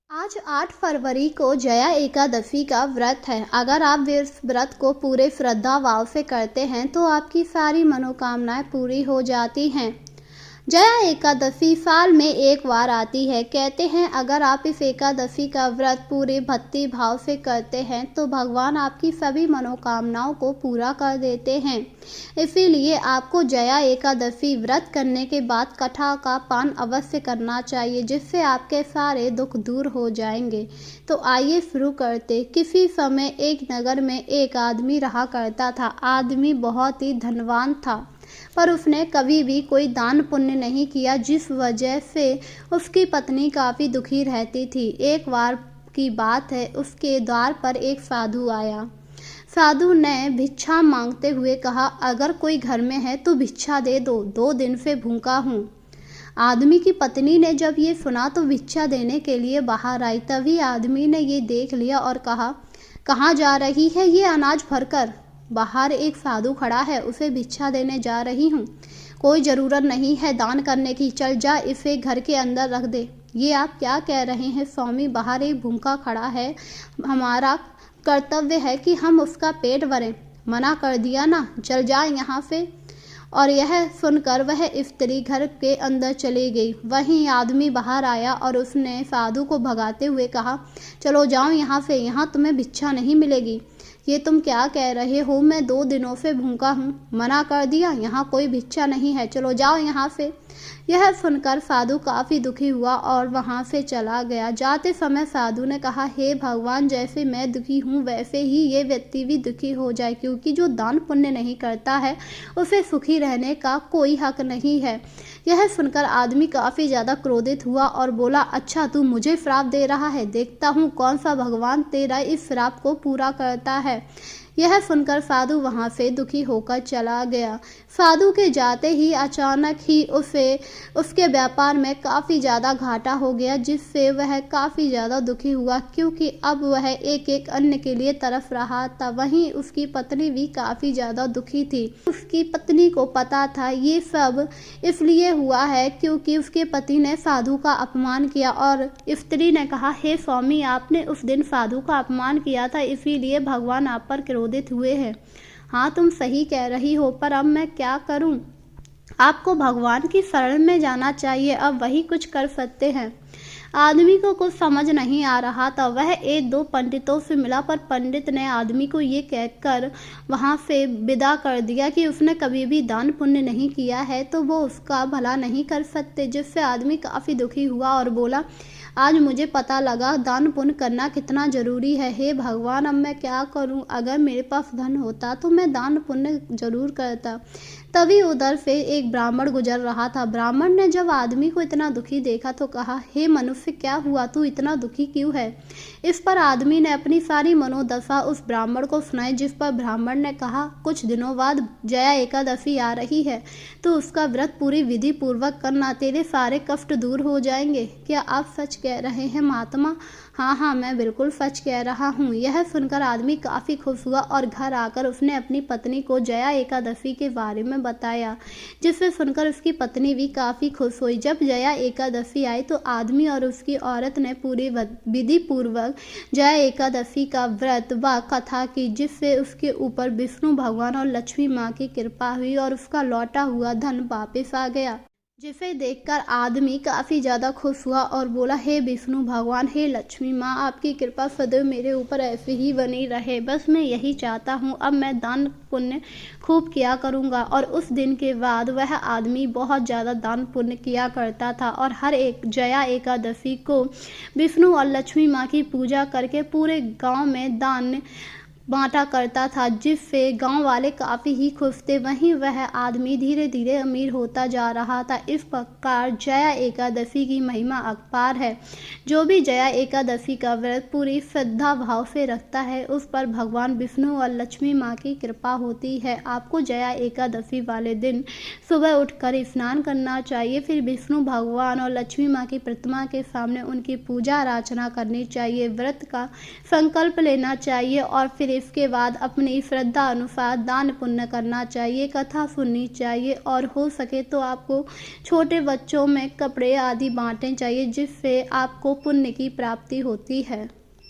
आज 8 फरवरी को जया एकादशी का व्रत है। अगर आप इस व्रत को पूरे श्रद्धा भाव से करते हैं तो आपकी सारी मनोकामनाएं पूरी हो जाती हैं। जया एकादशी साल में एक बार आती है। कहते हैं अगर आप इस एकादशी का व्रत पूरे भक्ति भाव से करते हैं तो भगवान आपकी सभी मनोकामनाओं को पूरा कर देते हैं। इसीलिए आपको जया एकादशी व्रत करने के बाद कथा का पान अवश्य करना चाहिए, जिससे आपके सारे दुख दूर हो जाएंगे। तो आइए शुरू करते। किसी समय एक नगर में एक आदमी रहा करता था। आदमी बहुत ही धनवान था, पर उसने कभी भी कोई दान पुण्य नहीं किया, जिस वजह से उसकी पत्नी काफ़ी दुखी रहती थी। एक बार की बात है, उसके द्वार पर एक साधु आया। साधु ने भिक्षा मांगते हुए कहा, अगर कोई घर में है तो भिक्षा दे दो, 2 दिन से भूखा हूँ। आदमी की पत्नी ने जब ये सुना तो भिक्षा देने के लिए बाहर आई। तभी आदमी ने ये देख लिया और कहा, कहाँ जा रही है ये अनाज भरकर? बाहर एक साधु खड़ा है, उसे भिक्षा देने जा रही हूँ। कोई ज़रूरत नहीं है दान करने की, चल जा इसे घर के अंदर रख दे। ये आप क्या कह रहे हैं स्वामी? बाहर एक भूखा खड़ा है, हमारा कर्तव्य है कि हम उसका पेट भरें। मना कर दिया ना, चल जा यहाँ से। और यह सुनकर वह स्त्री घर के अंदर चली गई। वहीं आदमी बाहर आया और उसने साधु को भगाते हुए कहा, चलो जाओ यहाँ से, यहाँ तुम्हें भिक्षा नहीं मिलेगी। ये तुम क्या कह रहे हो? मैं 2 दिनों से भूखा हूँ, मना कर दिया, यहाँ कोई भिक्षा नहीं है, चलो जाओ यहाँ से। यह सुनकर साधु काफ़ी दुखी हुआ और वहाँ से चला गया। जाते समय साधु ने कहा, हे भगवान, जैसे मैं दुखी हूँ वैसे ही ये व्यक्ति भी दुखी हो जाए, क्योंकि जो दान पुण्य नहीं करता है उसे सुखी रहने का कोई हक नहीं है। यह सुनकर आदमी काफ़ी ज़्यादा क्रोधित हुआ और बोला, अच्छा तू मुझे श्राप दे रहा है, देखता हूँ कौन सा भगवान तेरा इस श्राप को पूरा करता है। यह सुनकर साधु वहाँ से दुखी होकर चला गया। साधु के जाते ही अचानक ही उसके व्यापार में काफ़ी ज़्यादा घाटा हो गया, जिससे वह काफ़ी ज़्यादा दुखी हुआ, क्योंकि अब वह एक एक अन्न के लिए तरस रहा था। वहीं उसकी पत्नी भी काफ़ी ज़्यादा दुखी थी। उसकी पत्नी को पता था ये सब इसलिए हुआ है क्योंकि उसके पति ने साधु का अपमान किया। और स्त्री ने कहा, हे स्वामी, आपने उस दिन साधु का अपमान किया था, इसीलिए भगवान आप पर क्रोधित हुए हैं। हाँ, तुम सही कह रही हो, पर अब मैं क्या करूं? आपको भगवान की शरण में जाना चाहिए, अब वही कुछ कर सकते हैं। आदमी को कुछ समझ नहीं आ रहा था। वह 1-2 पंडितों से मिला, पर पंडित ने आदमी को ये कहकर वहाँ से विदा कर दिया कि उसने कभी भी दान पुण्य नहीं किया है तो वो उसका भला नहीं कर सकते, जिससे आदमी काफ़ी दुखी हुआ और बोला, आज मुझे पता लगा दान पुण्य करना कितना ज़रूरी है। हे भगवान, अब मैं क्या करूं? अगर मेरे पास धन होता तो मैं दान पुण्य जरूर करता। तभी उधर से एक ब्राह्मण गुजर रहा था। ब्राह्मण ने जब आदमी को इतना दुखी देखा तो कहा, हे मनुष्य, क्या हुआ? तू इतना दुखी क्यों है? इस पर आदमी ने अपनी सारी मनोदशा उस ब्राह्मण को सुनाई, जिस पर ब्राह्मण ने कहा, कुछ दिनों बाद जया एकादशी आ रही है, तो उसका व्रत पूरी विधि पूर्वक करना, तेरे सारे कष्ट दूर हो जाएंगे। क्या आप सच कह रहे हैं महात्मा? हाँ हाँ, मैं बिल्कुल सच कह रहा हूँ। यह सुनकर आदमी काफ़ी खुश हुआ और घर आकर उसने अपनी पत्नी को जया एकादशी के बारे में बताया, जिसे सुनकर उसकी पत्नी भी काफ़ी खुश हुई। जब जया एकादशी आई तो आदमी और उसकी औरत ने पूरी विधि पूर्वक जया एकादशी का व्रत व कथा की, जिससे उसके ऊपर विष्णु भगवान और लक्ष्मी माँ की कृपा हुई और उसका लौटा हुआ धन वापस आ गया, जिसे देखकर आदमी काफ़ी ज़्यादा खुश हुआ और बोला, हे विष्णु भगवान, हे लक्ष्मी माँ, आपकी कृपा सदैव मेरे ऊपर ऐसी ही बनी रहे। बस मैं यही चाहता हूँ, अब मैं दान पुण्य खूब किया करूँगा। और उस दिन के बाद वह आदमी बहुत ज़्यादा दान पुण्य किया करता था और हर एक जया एकादशी को विष्णु और लक्ष्मी माँ की पूजा करके पूरे गाँव में दान बांटा करता था, जिससे गांव वाले काफ़ी ही खुश थे। वहीं वह आदमी धीरे धीरे अमीर होता जा रहा था। इस प्रकार जया एकादशी की महिमा अपार है। जो भी जया एकादशी का व्रत पूरी श्रद्धा भाव से रखता है, उस पर भगवान विष्णु और लक्ष्मी माँ की कृपा होती है। आपको जया एकादशी वाले दिन सुबह उठकर स्नान करना चाहिए, फिर विष्णु भगवान और लक्ष्मी माँ की प्रतिमा के सामने उनकी पूजा अर्चना करनी चाहिए, व्रत का संकल्प लेना चाहिए और फिर सेव के बाद अपनी श्रद्धा अनुसार दान पुण्य करना चाहिए, कथा सुननी चाहिए और हो सके तो आपको छोटे बच्चों में कपड़े आदि बांटने चाहिए, जिससे आपको पुण्य की प्राप्ति होती है।